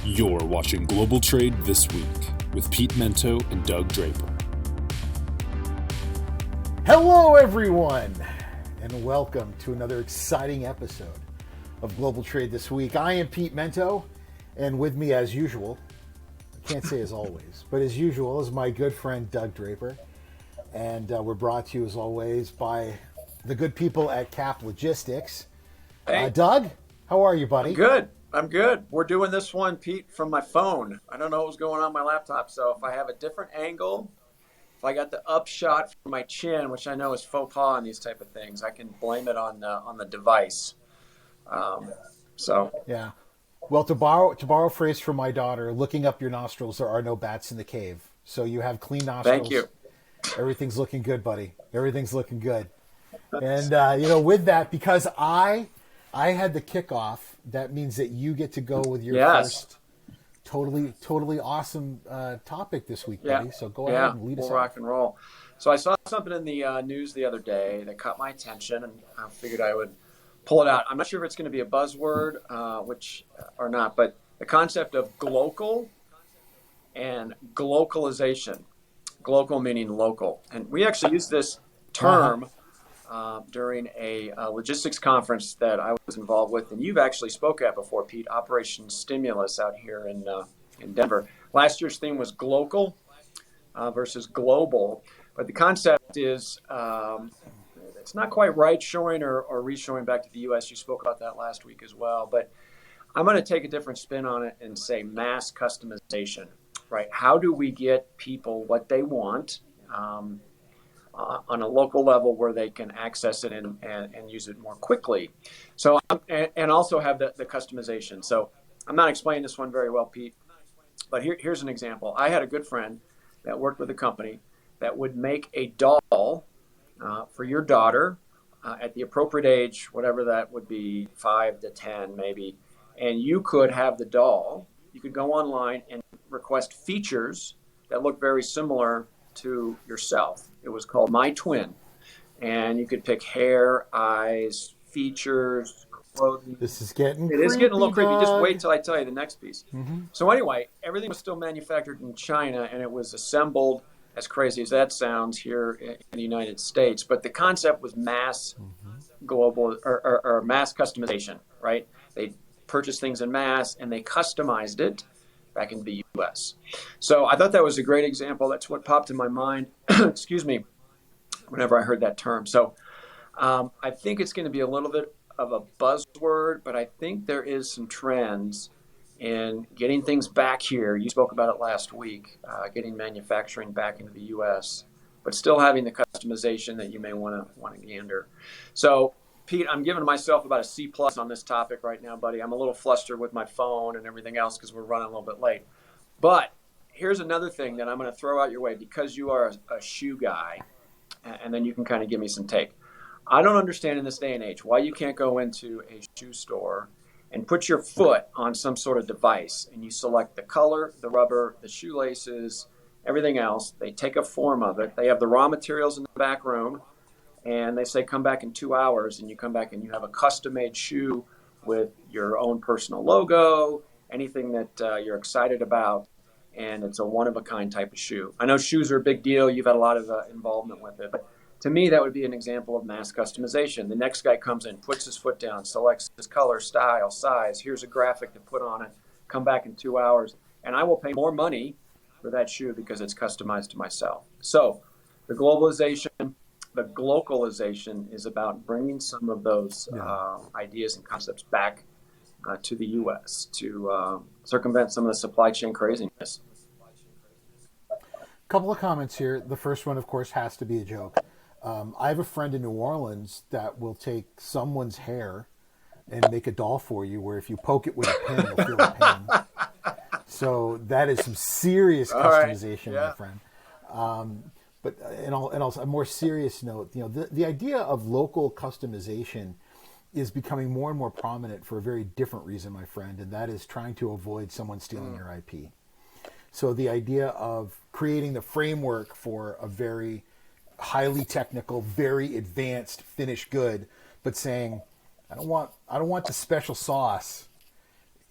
You're watching Global Trade This Week with Pete Mento and Doug Draper. Hello, everyone, and welcome to another exciting episode of Global Trade This Week. I am Pete Mento, and with me, as usual, I can't say as always, but as usual, is my good friend Doug Draper. And we're brought to you, as always, by the good people at Cap Logistics. Hey. Doug, how are you, buddy? I'm good. We're doing this one, Pete, from my phone. I don't know what was going on my laptop, so if I have a different angle, if I got the upshot from my chin, which I know is faux pas on these type of things, I can blame it on the device. Yeah. Well, to borrow a phrase from my daughter, looking up your nostrils, there are no bats in the cave. So you have clean nostrils. Thank you. Everything's looking good, buddy. Everything's looking good. And with that, because I had the kickoff, that means that you get to go with your first totally awesome topic this week, buddy. So go ahead and lead us off. Rock and roll. So I saw something in the news the other day that caught my attention, and I figured I would pull it out. I'm not sure if it's going to be a buzzword, or not, but the concept of glocal and glocalization. Glocal meaning local, and we actually use this term during a logistics conference that I was involved with, and you've actually spoke at before, Pete, Operation Stimulus out here in Denver. Last year's theme was glocal versus global, but the concept is it's not quite right shoring or reshoring back to the U.S. You spoke about that last week as well, but I'm going to take a different spin on it and say mass customization, right? How do we get people what they want on a local level where they can access it and use it more quickly? So, and also have the customization. So I'm not explaining this one very well, Pete, but here's an example. I had a good friend that worked with a company that would make a doll for your daughter at the appropriate age, whatever that would be, 5 to 10 maybe, and you could have the doll. You could go online and request features that look very similar to yourself. It was called My Twin, and you could pick hair, eyes, features, clothing. It is getting a little creepy. Just wait till I tell you the next piece. Mm-hmm. So anyway, everything was still manufactured in China, and it was assembled, as crazy as that sounds, here in the United States. But the concept was mass global or mass customization, right? They purchased things in mass, and they customized it back into the U.S. So I thought that was a great example. That's what popped in my mind, excuse me, whenever I heard that term. So I think it's going to be a little bit of a buzzword, but I think there is some trends in getting things back here. You spoke about it last week, getting manufacturing back into the U.S., but still having the customization that you may want to gander. So Pete, I'm giving myself about a C+ on this topic right now, buddy. I'm a little flustered with my phone and everything else because we're running a little bit late. But here's another thing that I'm going to throw out your way because you are a shoe guy, and then you can kind of give me some take. I don't understand in this day and age why you can't go into a shoe store and put your foot on some sort of device, and you select the color, the rubber, the shoelaces, everything else. They take a form of it. They have the raw materials in the back room, and they say, come back in 2 hours, and you come back and you have a custom-made shoe with your own personal logo, anything that you're excited about, and it's a one-of-a-kind type of shoe. I know shoes are a big deal. You've had a lot of involvement with it, but to me, that would be an example of mass customization. The next guy comes in, puts his foot down, selects his color, style, size. Here's a graphic to put on it. Come back in 2 hours, and I will pay more money for that shoe because it's customized to myself. So the glocalization is about bringing some of those ideas and concepts back to the U.S. to circumvent some of the supply chain craziness. A couple of comments here. The first one, of course, has to be a joke. I have a friend in New Orleans that will take someone's hair and make a doll for you where if you poke it with a pin, you'll feel the pain. So that is some serious customization, my friend. But also a more serious note, the idea of local customization is becoming more and more prominent for a very different reason, my friend, and that is trying to avoid someone stealing your IP. So the idea of creating the framework for a very highly technical, very advanced finished good, but saying, I don't want the special sauce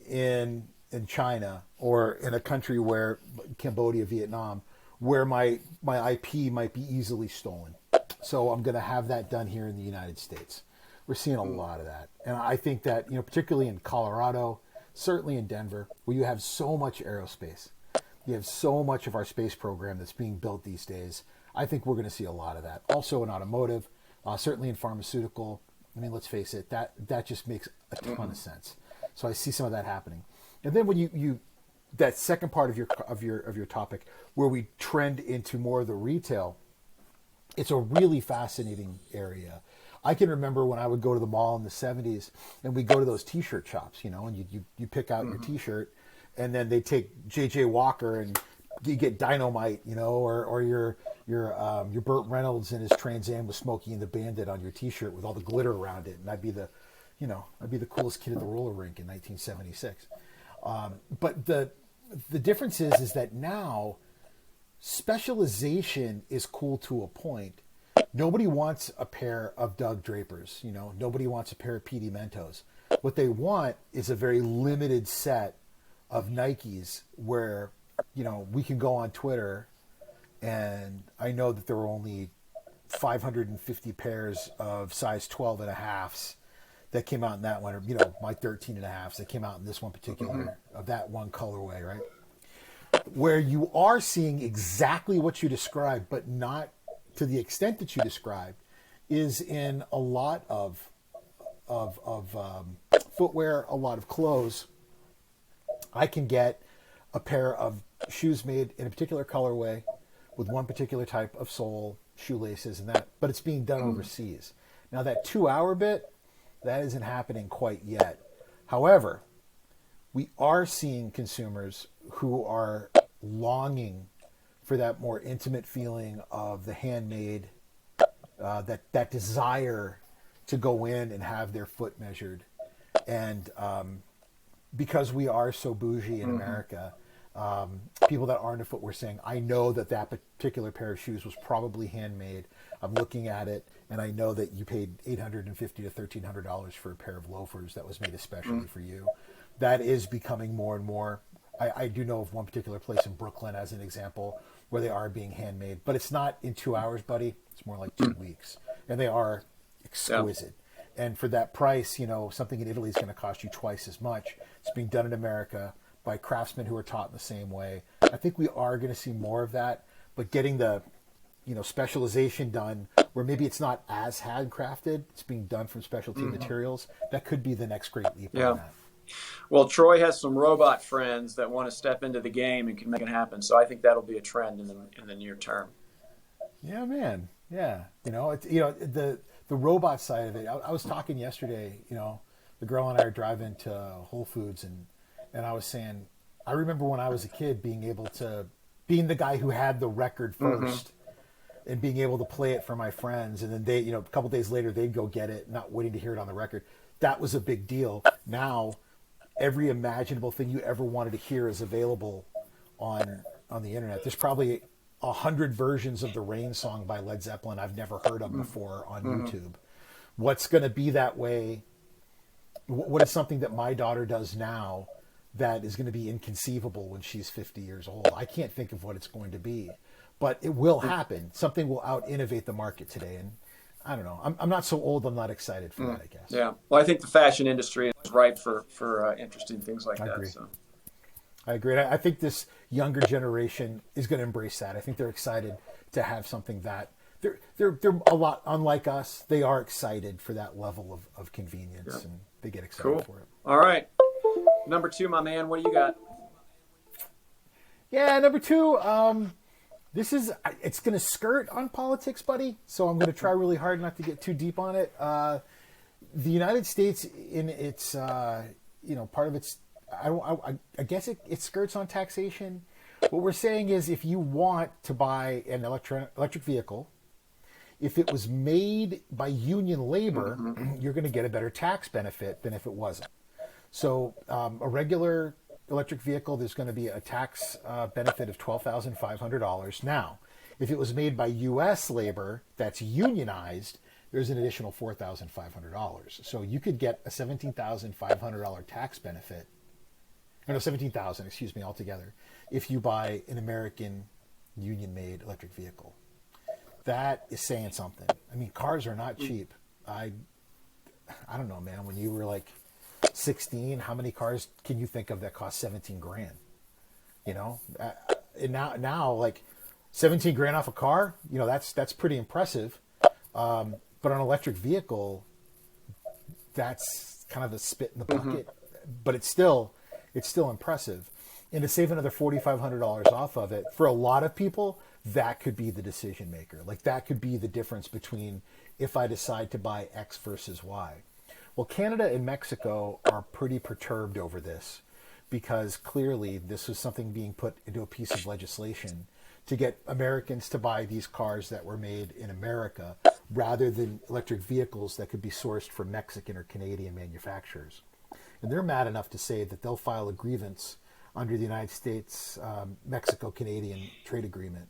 in in China or in a country where Cambodia, Vietnam, where my IP might be easily stolen. So I'm going to have that done here in the United States. We're seeing a lot of that. And I think that, particularly in Colorado, certainly in Denver, where you have so much aerospace, you have so much of our space program that's being built these days. I think we're going to see a lot of that. Also in automotive, certainly in pharmaceutical. I mean, let's face it, that just makes a ton of sense. So I see some of that happening. And then when you that second part of your topic, where we trend into more of the retail, it's a really fascinating area. I can remember when I would go to the mall in the 70s and we'd go to those T-shirt shops, and you pick out your T-shirt, and then they take J.J. Walker and you get Dynamite, or your Burt Reynolds and his Trans Am with Smokey and the Bandit on your T-shirt with all the glitter around it, and I'd be the coolest kid at the roller rink in 1976. But the difference is that now specialization is cool to a point. Nobody wants a pair of Doug Drapers, nobody wants a pair of PD Mentos. What they want is a very limited set of Nikes where, we can go on Twitter, and I know that there were only 550 pairs of size 12 and a halves that came out in that one, or, my 13 and a halves that came out in this one particular, of that one colorway, right? Where you are seeing exactly what you described, but not to the extent that you described, is in a lot of footwear, a lot of clothes. I can get a pair of shoes made in a particular colorway with one particular type of sole, shoelaces, and that, but it's being done overseas. Now that 2-hour bit, that isn't happening quite yet. However, we are seeing consumers who are longing for that more intimate feeling of the handmade, that desire to go in and have their foot measured. And because we are so bougie in America, people that aren't into footwear saying, I know that particular pair of shoes was probably handmade. I'm looking at it, and I know that you paid $850 to $1,300 for a pair of loafers that was made especially for you. That is becoming more and more. I do know of one particular place in Brooklyn, as an example, where they are being handmade. But it's not in 2 hours, buddy. It's more like 2 weeks. And they are exquisite. Yeah. And for that price, something in Italy is going to cost you twice as much. It's being done in America by craftsmen who are taught in the same way. I think we are going to see more of that. But getting the specialization done where maybe it's not as handcrafted, it's being done from specialty materials, that could be the next great leap on that. Well, Troy has some robot friends that want to step into the game and can make it happen. So I think that'll be a trend in the near term. Yeah, man. Yeah. The robot side of it. I was talking yesterday, the girl and I are driving to Whole Foods, and I was saying, I remember when I was a kid being the guy who had the record first and being able to play it for my friends. And then they, a couple days later, they'd go get it, not waiting to hear it on the record. That was a big deal. Now, every imaginable thing you ever wanted to hear is available on the internet. There's probably 100 versions of the Rain song by Led Zeppelin I've never heard of before on YouTube. What's going to be that way? What is something that my daughter does now that is going to be inconceivable when she's 50 years old? I can't think of what it's going to be, but it will happen. Something will out-innovate the market today, and I don't know. I'm not so old. I'm not excited for that, I guess. Yeah. Well, I think the fashion industry is ripe for interesting things like that. Agree. So. I agree. I think this younger generation is going to embrace that. I think they're excited to have something that they're a lot unlike us. They are excited for that level of convenience, and they get excited for it. All right. Number 2, my man. What do you got? Yeah, number 2. It's going to skirt on politics, buddy. So I'm going to try really hard not to get too deep on it. The United States, in its, part of its, I guess it skirts on taxation. What we're saying is, if you want to buy an electric vehicle, if it was made by union labor, you're going to get a better tax benefit than if it wasn't. So a regular electric vehicle, there's going to be a tax benefit of $12,500. Now, if it was made by U.S. labor that's unionized, there's an additional $4,500. So you could get a $17,500 tax benefit or no, 17,000, excuse me, altogether, if you buy an American union-made electric vehicle. That is saying something. I mean, cars are not cheap. I don't know, man. When you were like 16, how many cars can you think of that cost 17 grand? You know, and now like 17 grand off a car, you know, that's pretty impressive. But on an electric vehicle, that's kind of a spit in the bucket, but it's still impressive. And to save another $4,500 off of it, for a lot of people, that could be the decision maker. Like that could be the difference between if I decide to buy X versus Y. Well, Canada and Mexico are pretty perturbed over this because clearly this was something being put into a piece of legislation to get Americans to buy these cars that were made in America rather than electric vehicles that could be sourced from Mexican or Canadian manufacturers. And they're mad enough to say that they'll file a grievance under the United States Mexico-Canadian trade agreement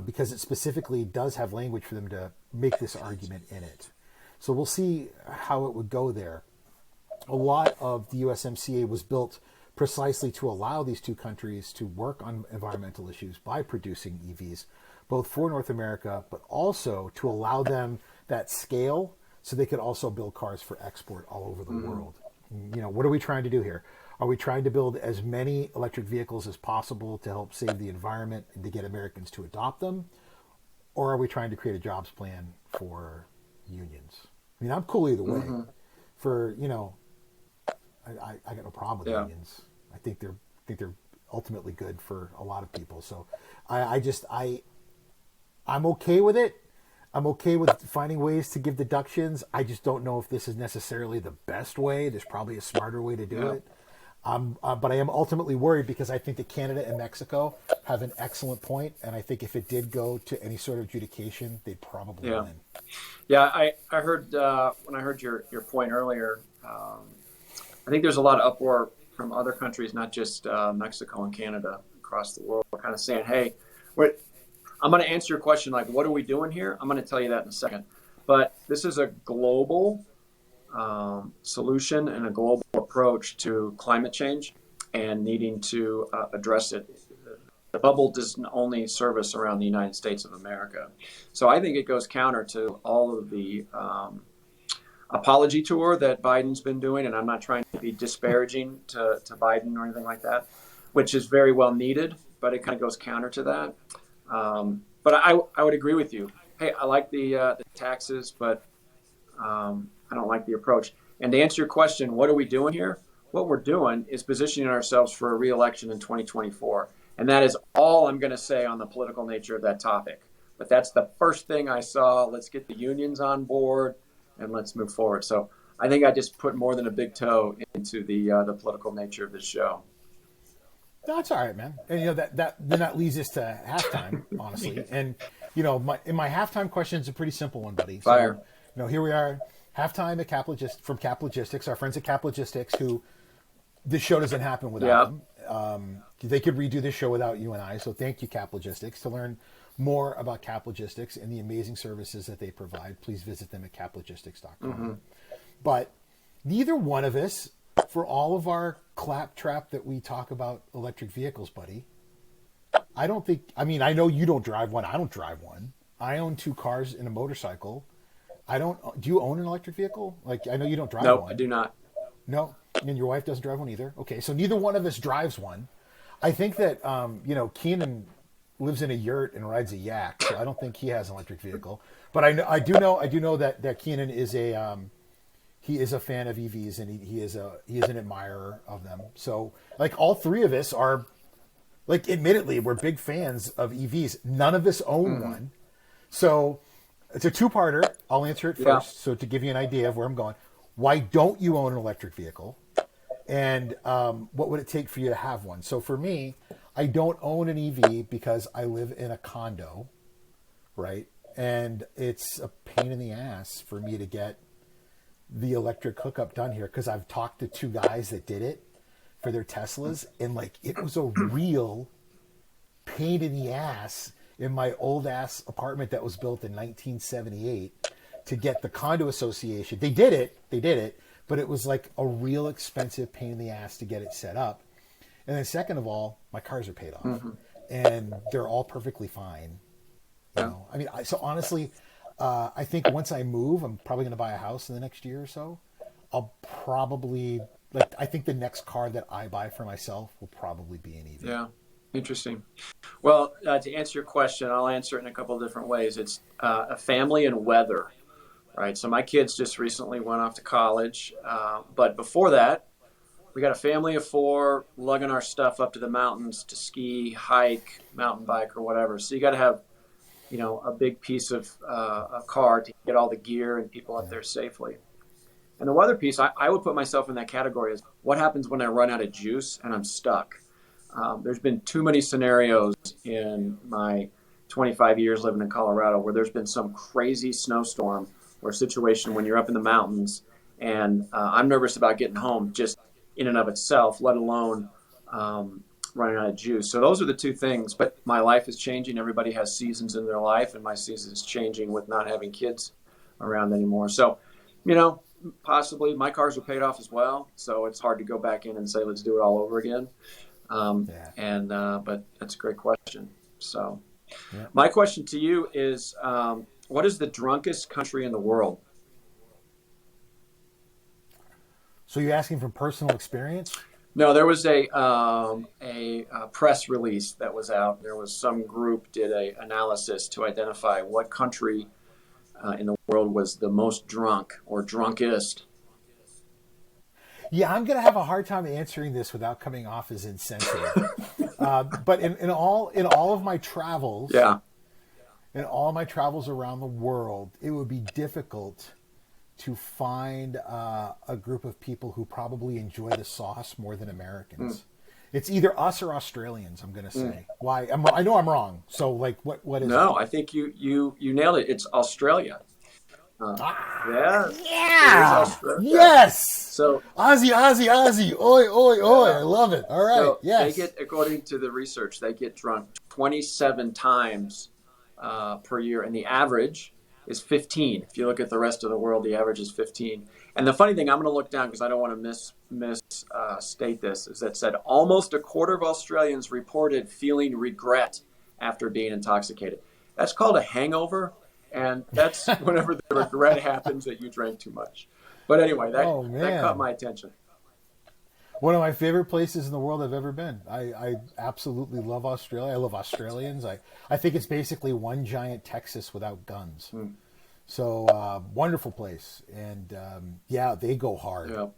because it specifically does have language for them to make this argument in it. So we'll see how it would go there. A lot of the USMCA was built precisely to allow these two countries to work on environmental issues by producing EVs, both for North America, but also to allow them that scale so they could also build cars for export all over the world. You know, what are we trying to do here? Are we trying to build as many electric vehicles as possible to help save the environment and to get Americans to adopt them? Or are we trying to create a jobs plan for unions? I mean, I'm cool either way. For, you know, I got no problem with unions. I think they're ultimately good for a lot of people. So I'm okay with it. I'm okay with finding ways to give deductions. I just don't know if this is necessarily the best way. There's probably a smarter way to do it. But I am ultimately worried because I think that Canada and Mexico have an excellent point, and I think if it did go to any sort of adjudication, they'd probably win. Yeah, I heard when I heard your point earlier, I think there's a lot of uproar from other countries, not just Mexico and Canada, across the world, kind of saying, hey, I'm going to answer your question like, what are we doing here? I'm going to tell you that in a second. But this is a global solution and a global approach to climate change and needing to address it. The bubble doesn't only service around the United States of America. So I think it goes counter to all of the apology tour that Biden's been doing. And I'm not trying to be disparaging to Biden or anything like that, which is very well needed, but it kind of goes counter to that. But I would agree with you. Hey, I like the taxes, but I don't like the approach. And to answer your question, what are we doing here? What we're doing is positioning ourselves for a re-election in 2024. And that is all I'm going to say on the political nature of that topic. But that's the first thing I saw. Let's get the unions on board and let's move forward. So I think I just put more than a big toe into the political nature of this show. That's all right, man. And you know that leads us to halftime, honestly. And you know, my halftime question is a pretty simple one, buddy. So, Fire. You know, here we are, halftime at from Caplogistics, our friends at Caplogistics, who this show doesn't happen without them. They could redo this show without you and I. So thank you, Caplogistics. To learn more about Caplogistics and the amazing services that they provide, please visit them at caplogistics.com. But neither one of us, for all of our claptrap that we talk about electric vehicles, buddy, I know you don't drive one. I don't drive one. I own 2 cars and a motorcycle. Do you own an electric vehicle? Like, I know you don't drive one. No, I do not. No, and your wife doesn't drive one either. Okay, so neither one of us drives one. I think that, Keenan lives in a yurt and rides a yak, so I don't think he has an electric vehicle. But I do know that Keenan is he is a fan of EVs and he is an admirer of them. So like all 3 of us are, like, admittedly, we're big fans of EVs. None of us own one. So it's a 2-parter. I'll answer it first. So to give you an idea of where I'm going, why don't you own an electric vehicle? And what would it take for you to have one? So for me, I don't own an EV because I live in a condo, right? And it's a pain in the ass for me to get the electric hookup done here because I've talked to 2 guys that did it for their Teslas, and like it was a real pain in the ass in my old ass apartment that was built in 1978 to get the condo association. They did it, but it was like a real expensive pain in the ass to get it set up. And then second of all, my cars are paid off, Mm-hmm. and they're all perfectly fine. You Yeah. know, I mean, so honestly, I think once I move, I'm probably going to buy a house in the next year or so. I'll probably like. I think the next car that I buy for myself will probably be an EV. Yeah. Interesting. Well, to answer your question, I'll answer it in a couple of different ways. It's a family and weather, right? So my kids just recently went off to college, but before that, we got a family of 4 lugging our stuff up to the mountains to ski, hike, mountain bike, or whatever. So you got to have, a big piece of a car to get all the gear and people up there safely. And the weather piece, I would put myself in that category as what happens when I run out of juice and I'm stuck. There's been too many scenarios in my 25 years living in Colorado where there's been some crazy snowstorm or situation when you're up in the mountains, and I'm nervous about getting home just in and of itself, let alone running out of juice. So those are the two things. But my life is changing. Everybody has seasons in their life, and my season is changing with not having kids around anymore. So, possibly my cars are paid off as well. So it's hard to go back in and say, let's do it all over again. But that's a great question. So my question to you is, what is the drunkest country in the world? So you're asking from personal experience? No, there was a press release that was out. There was some group did a analysis to identify what country in the world was the most drunk or drunkest. Yeah, I'm going to have a hard time answering this without coming off as insensitive. But in all of my travels, in all my travels around the world, it would be difficult to find a group of people who probably enjoy the sauce more than Americans. It's either us or Australians, I'm going to say. Why? I know I'm wrong. So, like, what is it? No, I think you nailed it. It's Australia. Yeah. Australia. Yes. So Aussie. Oi. I love it. All right. So yes. They get, according to the research, they get drunk 27 times per year, and the average is 15. If you look at the rest of the world, the average is 15. And the funny thing, I'm going to look down because I don't want to misstate this, is that said almost a quarter of Australians reported feeling regret after being intoxicated. That's called a hangover, and that's whenever the regret happens that you drank too much. But anyway, that caught my attention. One of my favorite places in the world I've ever been. I absolutely love Australia. I love Australians. I think it's basically one giant Texas without guns. So wonderful place. And they go hard. Yeah.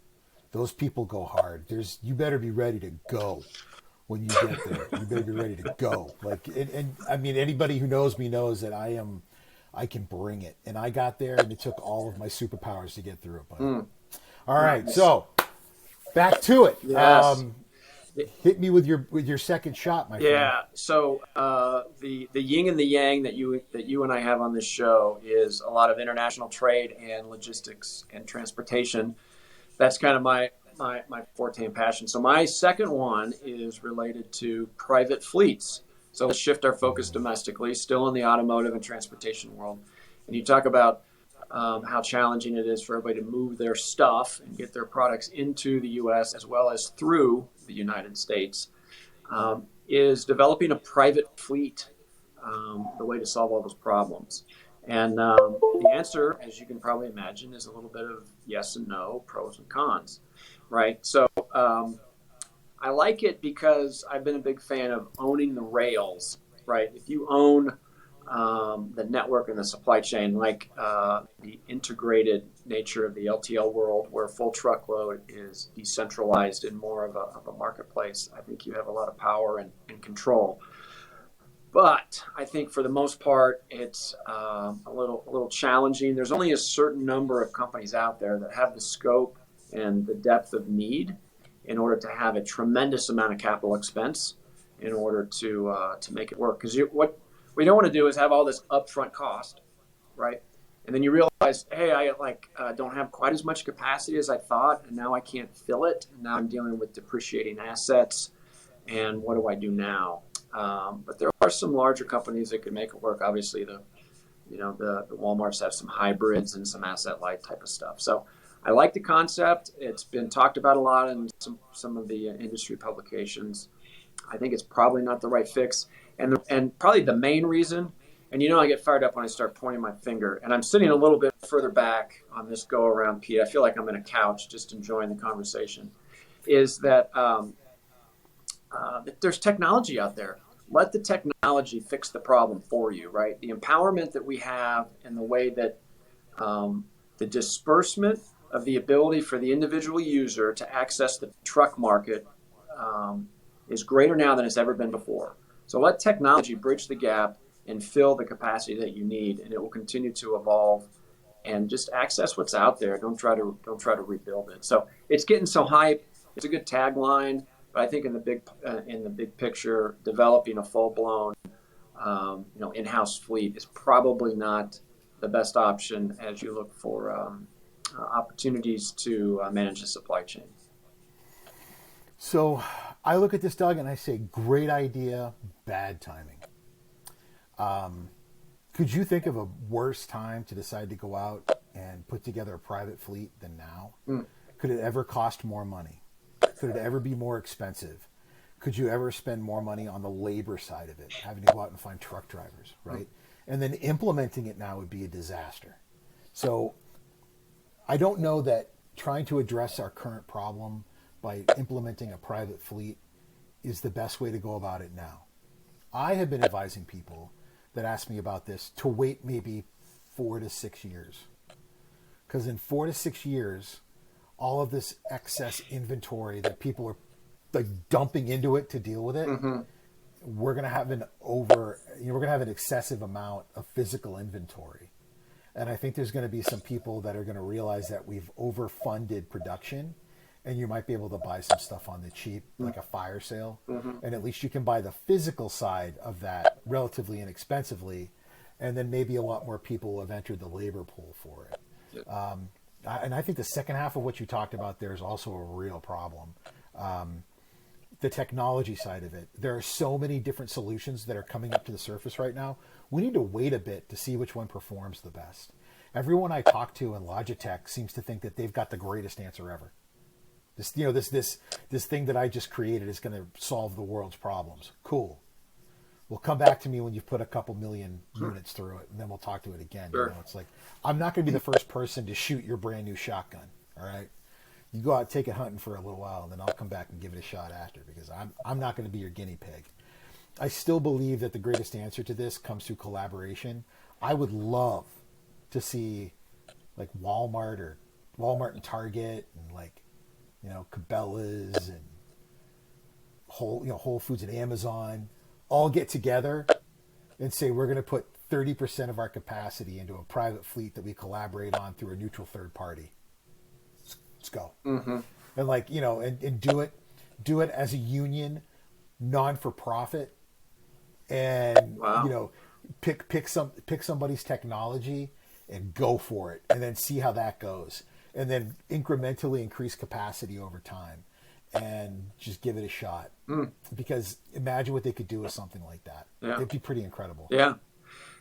Those people go hard. You better be ready to go when you get there. You better be ready to go. And I mean, anybody who knows me knows that I can bring it. And I got there, and it took all of my superpowers to get through it. But all right, so back to it. Yes. Hit me with your second shot, my friend. Yeah. So the yin and the yang that you and I have on this show is a lot of international trade and logistics and transportation. That's kind of my forte and passion. So my second one is related to private fleets. So let's shift our focus domestically, still in the automotive and transportation world. And you talk about how challenging it is for everybody to move their stuff and get their products into the U.S. as well as through the United States, is developing a private fleet the way to solve all those problems. And the answer, as you can probably imagine, is a little bit of yes and no, pros and cons, right? So I like it because I've been a big fan of owning the rails, right? If you own the network and the supply chain, like the integrated nature of the LTL world, where full truckload is decentralized in more of a marketplace, I think you have a lot of power and control. But I think for the most part, it's a little challenging. There's only a certain number of companies out there that have the scope and the depth of need in order to have a tremendous amount of capital expense in order to make it work. Because what we don't want to do is have all this upfront cost, right? And then you realize, hey, I don't have quite as much capacity as I thought, and now I can't fill it. And now I'm dealing with depreciating assets, and what do I do now? But there are some larger companies that could make it work. Obviously, the Walmarts have some hybrids and some asset light type of stuff. So I like the concept. It's been talked about a lot in some of the industry publications. I think it's probably not the right fix. And probably the main reason, and I get fired up when I start pointing my finger, and I'm sitting a little bit further back on this go around, Pete. I feel like I'm in a couch just enjoying the conversation, is that there's technology out there. Let the technology fix the problem for you, right? The empowerment that we have and the way that the disbursement of the ability for the individual user to access the truck market is greater now than it's ever been before. So let technology bridge the gap and fill the capacity that you need, and it will continue to evolve. And just access what's out there. Don't try to rebuild it. So it's getting so hype. It's a good tagline, but I think in the big picture, developing a full blown in-house fleet is probably not the best option as you look for opportunities to manage the supply chain. So I look at this, Doug, and I say, great idea, bad timing. Could you think of a worse time to decide to go out and put together a private fleet than now? Could it ever cost more money? Could it ever be more expensive? Could you ever spend more money on the labor side of it, having to go out and find truck drivers, right? And then implementing it now would be a disaster. So I don't know that trying to address our current problem by implementing a private fleet is the best way to go about it now. I have been advising people that ask me about this to wait maybe 4 to 6 years. Because in 4 to 6 years, all of this excess inventory that people are like dumping into it to deal with it, we're going to have we're going to have an excessive amount of physical inventory. And I think there's going to be some people that are going to realize that we've overfunded production, and you might be able to buy some stuff on the cheap, like a fire sale. And at least you can buy the physical side of that relatively inexpensively. And then maybe a lot more people have entered the labor pool for it. And I think the second half of what you talked about there is also a real problem. The technology side of it. There are so many different solutions that are coming up to the surface right now. We need to wait a bit to see which one performs the best. Everyone I talk to in Logitech seems to think that they've got the greatest answer ever. This thing that I just created is going to solve the world's problems. Cool. Well, come back to me when you've put a couple million units through it, and then we'll talk to it again. Sure. It's like, I'm not going to be the first person to shoot your brand new shotgun. All right. You go out, take it hunting for a little while, and then I'll come back and give it a shot after, because I'm not going to be your guinea pig. I still believe that the greatest answer to this comes through collaboration. I would love to see like Walmart and Target and Cabela's and Whole Foods and Amazon all get together and say, we're going to put 30% of our capacity into a private fleet that we collaborate on through a neutral third party. Let's go. And and do it as a union, non-for-profit, and pick somebody's technology and go for it, and then see how that goes, and then incrementally increase capacity over time, and just give it a shot. Because imagine what they could do with something like that. Yeah. It'd be pretty incredible. Yeah,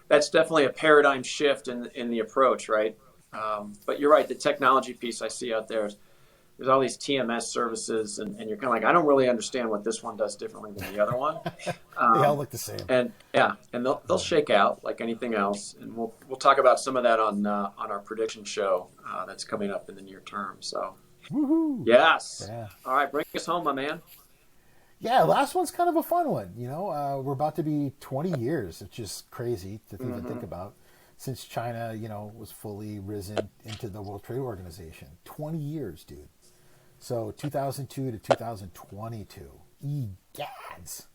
that's definitely a paradigm shift in the approach, right? But you're right. The technology piece I see out there, there's all these TMS services, and you're kind of like, I don't really understand what this one does differently than the other one. They all look the same. And they'll shake out like anything else. And we'll talk about some of that on our prediction show that's coming up in the near term. So, woohoo! Yes. Yeah. All right, bring us home, my man. Yeah, last one's kind of a fun one. We're about to be 20 years, which is crazy to even think about, since China, was fully risen into the World Trade Organization. 20 years, dude. So 2002 to 2022. Egads.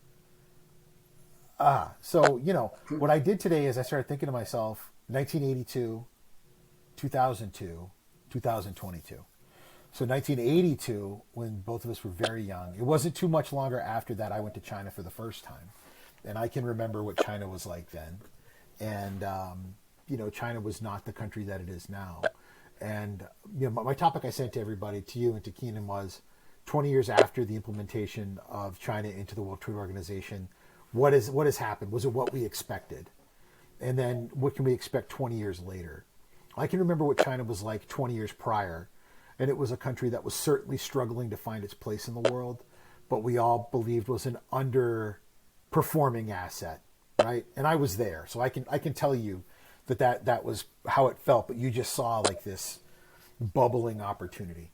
So, what I did today is I started thinking to myself, 1982, 2002, 2022. So 1982, when both of us were very young, it wasn't too much longer after that I went to China for the first time. And I can remember what China was like then. And, China was not the country that it is now. And, my topic I sent to everybody, to you and to Keenan, was 20 years after the implementation of China into the World Trade Organization, what has happened? Was it what we expected? And then what can we expect 20 years later? I can remember what China was like 20 years prior. and it was a country that was certainly struggling to find its place in the world, but we all believed was an underperforming asset, right? And I was there, so I can tell you that was how it felt. But you just saw like this bubbling opportunity,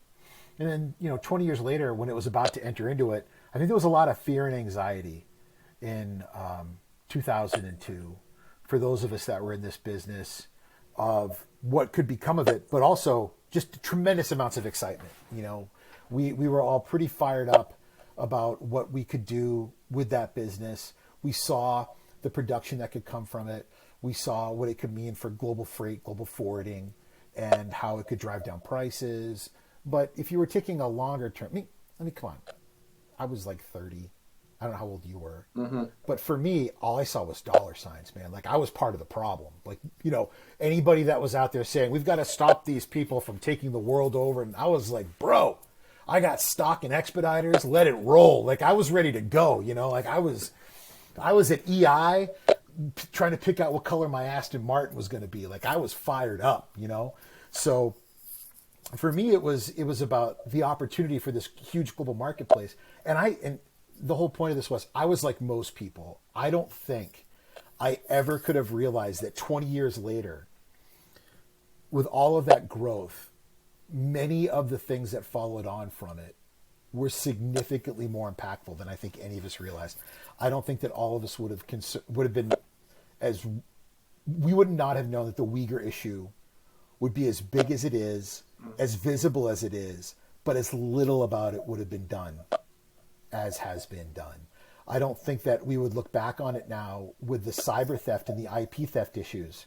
and then 20 years later, when it was about to enter into it, I think there was a lot of fear and anxiety in 2002 for those of us that were in this business of what could become of it, but also just tremendous amounts of excitement. We were all pretty fired up about what we could do with that business. We saw the production that could come from it. We saw what it could mean for global freight, global forwarding, and how it could drive down prices. But if you were taking a longer term, I mean, come on. I was like 30. I don't know how old you were. Mm-hmm. But for me, all I saw was dollar signs, man. Like I was part of the problem. Like, anybody that was out there saying, we've got to stop these people from taking the world over. And I was like, bro, I got stock in Expeditors. Let it roll. Like I was ready to go, like I was at EI trying to pick out what color my Aston Martin was going to be. Like I was fired up, So for me, it was about the opportunity for this huge global marketplace. And the whole point of this was I was like most people. I don't think I ever could have realized that 20 years later, with all of that growth, many of the things that followed on from it were significantly more impactful than I think any of us realized. I don't think that all of us would have been we would not have known that the Uyghur issue would be as big as it is, as visible as it is, but as little about it would have been done as has been done. I don't think that we would look back on it now with the cyber theft and the IP theft issues,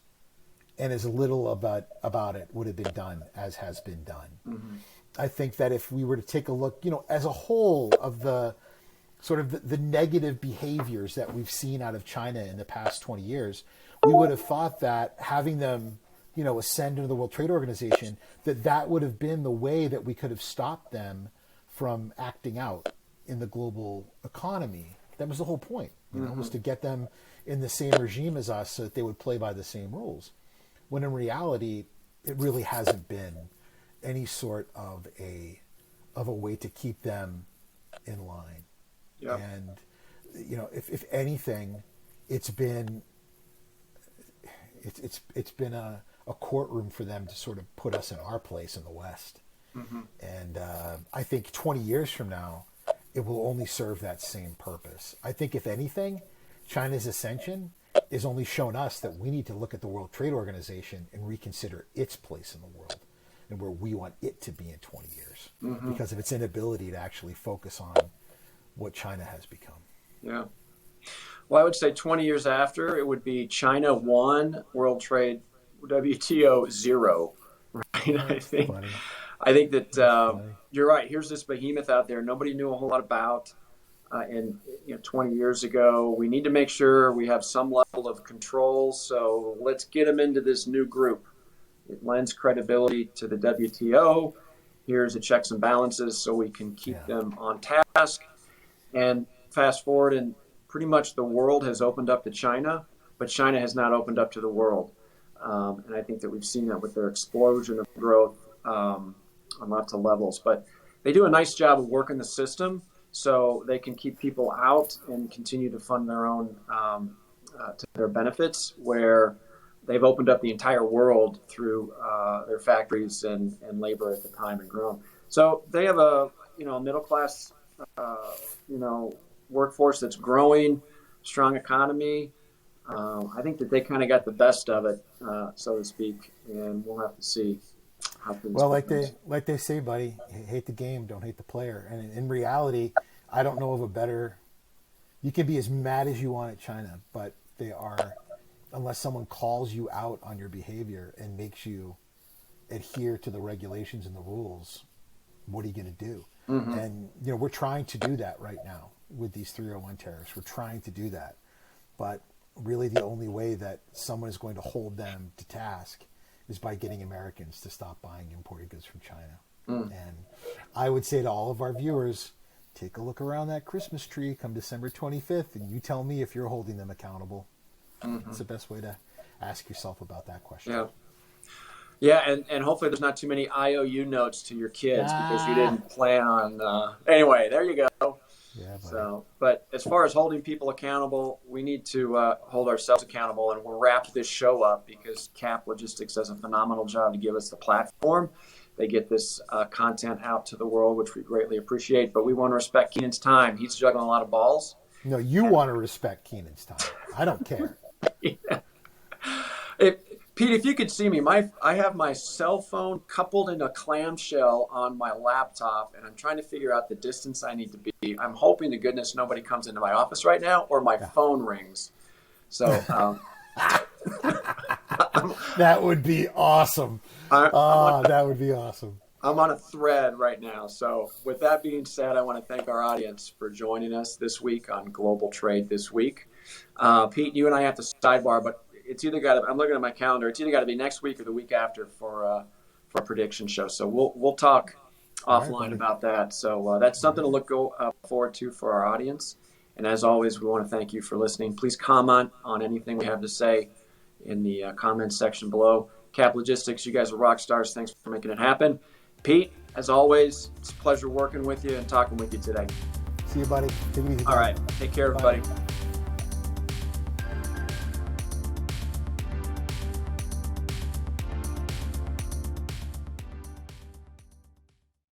and as little about it would have been done as has been done. Mm-hmm. I think that if we were to take a look, as a whole of the sort of the negative behaviors that we've seen out of China in the past 20 years, we would have thought that having them, ascend into the World Trade Organization, that would have been the way that we could have stopped them from acting out in the global economy. That was the whole point, was to get them in the same regime as us so that they would play by the same rules. When in reality, it really hasn't been any sort of a way to keep them in line. Yep. And, if anything, it's been a courtroom for them to sort of put us in our place in the West. Mm-hmm. And I think 20 years from now, it will only serve that same purpose. I think, if anything, China's ascension has only shown us that we need to look at the World Trade Organization and reconsider its place in the world and where we want it to be in 20 years because of its inability to actually focus on what China has become. Yeah. Well, I would say 20 years after, it would be China 1, World Trade, WTO 0, right? I think that you're right. Here's this behemoth out there nobody knew a whole lot about. And 20 years ago, we need to make sure we have some level of control. So let's get them into this new group. It lends credibility to the WTO. Here's the checks and balances so we can keep them on task. And fast forward, and pretty much the world has opened up to China, but China has not opened up to the world. And I think that we've seen that with their explosion of growth on lots of levels. But they do a nice job of working the system so they can keep people out and continue to fund their own to their benefits, where they've opened up the entire world through their factories and labor at the time and grown. So they have a middle class workforce that's growing, strong economy. I think that they kind of got the best of it, so to speak, and we'll have to see how things. Well, like they say, buddy, hate the game, don't hate the player. And in reality, I don't know of a better. You can be as mad as you want at China, but they are, unless someone calls you out on your behavior and makes you adhere to the regulations and the rules, what are you going to do? Mm-hmm. And we're trying to do that right now with these 301 tariffs. We're trying to do that, but really the only way that someone is going to hold them to task is by getting Americans to stop buying imported goods from China. And I would say to all of our viewers, take a look around that Christmas tree come December 25th and you tell me if you're holding them accountable. It's the best way to ask yourself about that question. Yeah. Yeah, and hopefully there's not too many IOU notes to your kids because you Ah, didn't plan on. Anyway, there you go. yeah, buddy. So, but as far as holding people accountable, we need to hold ourselves accountable, and we'll wrap this show up because Cap Logistics does a phenomenal job to give us the platform. They get this content out to the world, which we greatly appreciate. But we want to respect Keenan's time. He's juggling a lot of balls. No, you want to respect Keenan's time. I don't care. Yeah. Pete, if you could see me, I have my cell phone coupled in a clamshell on my laptop, and I'm trying to figure out the distance I need to be. I'm hoping to goodness nobody comes into my office right now, or my phone rings. So That would be awesome. That would be awesome. I'm on a thread right now. So with that being said, I want to thank our audience for joining us this week on Global Trade This Week. Pete, you and I have to sidebar, but it's either got to, I'm looking at my calendar, it's either got to be next week or the week after for a prediction show. So we'll talk offline about that. So that's something to look forward to for our audience. And as always, we want to thank you for listening. Please comment on anything we have to say in the comments section below. Cap Logistics, you guys are rock stars. Thanks for making it happen. Pete, as always, it's a pleasure working with you and talking with you today. See you, buddy. Take it easy. All right. Take care, everybody. Bye.